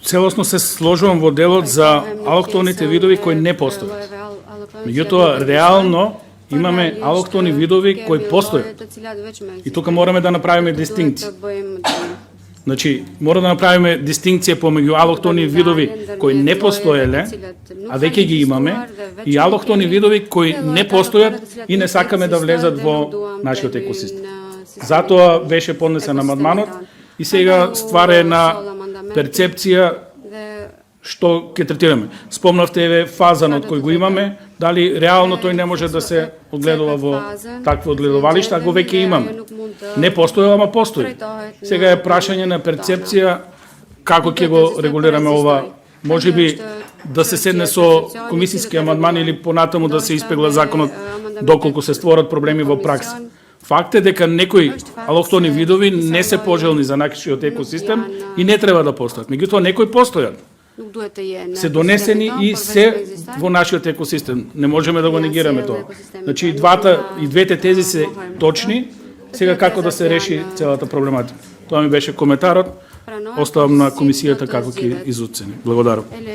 Целосно се сложувам во делот за алоктоните видови кои не постојат. Меѓутоа, реално имаме алоктони видови кои постојат. И тука мораме да направиме дистинкција. Значи, мора да направиме дистинкција помеѓу алоктони видови кои не постоеле, а веќе ги имаме, и алоктони видови кои не постојат и не сакаме да влезат во нашиот екосистем. Затоа беше поднесен амандманот и сега ствара една перцепција што ќе третираме. Спомнавте еве фазанот кој го имаме, дали реално тој не може да се одгледува во такво одгледувалиште, а го веќе имаме. Не постои, ама постои. Сега е прашање на перцепција како ќе го регулираме ова. Можеби да се седне со комисиски амандман или понатаму да се испегла законот доколку се створат проблеми во пракса. Факт е дека некои алоктони видови не се пожелни за нашиот екосистем и не треба да постојат. Меѓутоа некои постојат. Се донесени и се во нашиот екосистем. Не можеме да го негираме тоа. Значи и двете тези се точни. Сега како да се реши целата проблематика. Тоа ми беше коментарот. Оставам на комисијата како ќе изоцени. Благодарам.